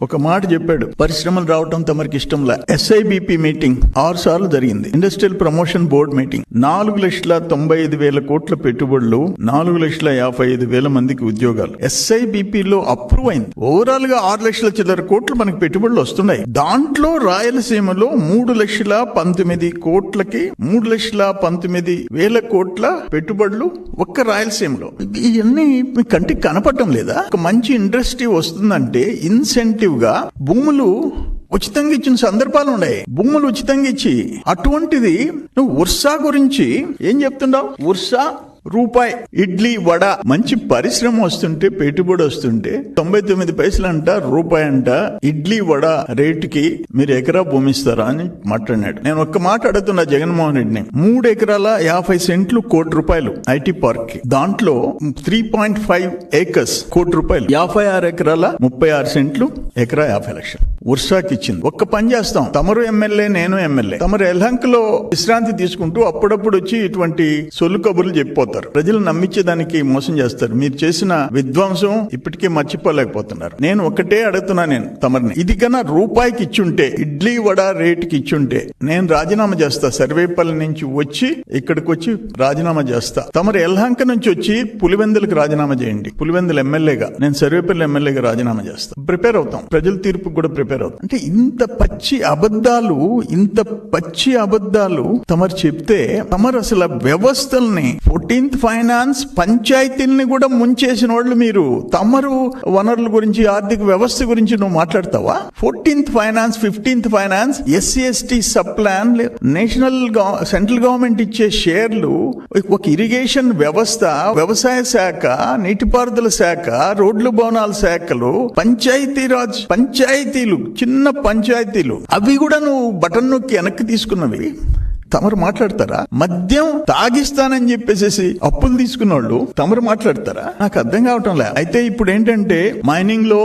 ఒక మాట చెప్పాడు, పరిశ్రమలు రావటం తమరికి ఇష్టంలా. SIBP మీటింగ్ 6 సార్లు జరిగింది. Industrial promotion board meeting. 4,95,000 కోట్ల పెట్టుబడులు, 4,55,000 మందికి ఉద్యోగాలు. SIBP లో అప్రూవ్ అయింది. ఓవరాల్ గా 6 లక్షల చిల్లర కోట్లు మనకి పెట్టుబడులు వస్తున్నాయి. దాంట్లో రాయలసీమలో 3,19,000 కోట్లకి 3,19,000 కోట్ల పెట్టుబడులు ఒక్క రాయలసీమలో. ఇవన్నీ మీ కంటికి కనపడటం లేదా? ఒక మంచి ఇండస్ట్రీ వస్తుందంటే ఇన్సెంటివ్ గా భూములు ఉచితంగా ఇచ్చిన సందర్భాలు ఉన్నాయి. భూములు ఉచితంగా ఇచ్చి, అటువంటిది నువ్వు ఉర్సా గురించి ఏం చెప్తున్నావు? ఉర్సా రూపాయి ఇడ్లీ వడ, మంచి పరిశ్రమ వస్తుంటే, పెట్టుబడి వస్తుంటే 99 పైసలు అంట, రూపాయి అంట ఇడ్లీ వడ రేటుకి మీరు ఎకరా భూమిస్తారా అని మాట్లాడినాడు. నేను ఒక్క మాట అడుగుతున్నా జగన్మోహన్ రెడ్డిని. 3 ఎకరాల 50 సెంట్లు ₹1,00,00,000 ఐటీ పార్క్ కి. దాంట్లో 3.5 ఏకర్స్ ₹1,00,00,000. 56 ఎకరాల 36 సెంట్లు, ఎకరా 50 లక్షలు ఉర్సాకి ఇచ్చింది. ఒక్క పని చేస్తాం, తమరు ఎమ్మెల్యే, నేను ఎమ్మెల్యే. తమరు ఎల్హంకలో విశ్రాంతి తీసుకుంటూ అప్పుడప్పుడు వచ్చి ఇటువంటి సొల్లు కబుర్లు చెప్పిపోతారు. ప్రజలు నమ్మించేదానికి మోసం చేస్తారు. మీరు చేసిన విధ్వంసం ఇప్పటికే మర్చిపోలేకపోతున్నారు. నేను ఒకటే అడుగుతున్నా, నేను తమరిని, ఇది కన్నా రూపాయికి ఇచ్చుంటే, ఇడ్లీ వడ రేటుకి ఇచ్చుంటే నేను రాజీనామా చేస్తా. సర్వేపల్లి నుంచి వచ్చి ఇక్కడికి వచ్చి రాజీనామా చేస్తా. తమరు ఎల్హంక నుంచి వచ్చి పులివెందులకు రాజీనామా చేయండి. పులివెందుల ఎమ్మెల్యేగా, నేను సర్వేపల్లి ఎమ్మెల్యేగా రాజీనామా చేస్తా. ప్రిపేర్ అవుతాం, ప్రజల తీర్పుకు కూడా ప్రిపేర్ అవుతాం. అంటే ఇంత పచ్చి అబద్ధాలు తమరు చెప్తే, తమరు అసలు వ్యవస్థల్ని 14th ఫైనాన్స్ పంచాయతీల్ని కూడా ముంచేసిన వాళ్ళు మీరు. తమరు వనరుల గురించి, ఆర్థిక వ్యవస్థ గురించి నువ్వు మాట్లాడతావా? 14th finance, 15th finance, SC/ST sub plan, central government ఇచ్చే షేర్లు, ఒక ఇరిగేషన్ వ్యవస్థ, వ్యవసాయ శాఖ, నీటిపారుదల శాఖ, రోడ్లు భవనాల శాఖలు, పంచాయతీలు, చిన్న పంచాయతీలు, అవి కూడా నువ్వు బటన్ నొక్కి వెనక్కి తీసుకున్నవి. తమరు మాట్లాడతారా? మద్యం తాగిస్తానని చెప్పేసి అప్పులు తీసుకున్న వాళ్ళు తమరు మాట్లాడతారా? నాకు అర్థం కావటం లే. అయితే ఇప్పుడు ఏంటంటే మైనింగ్ లో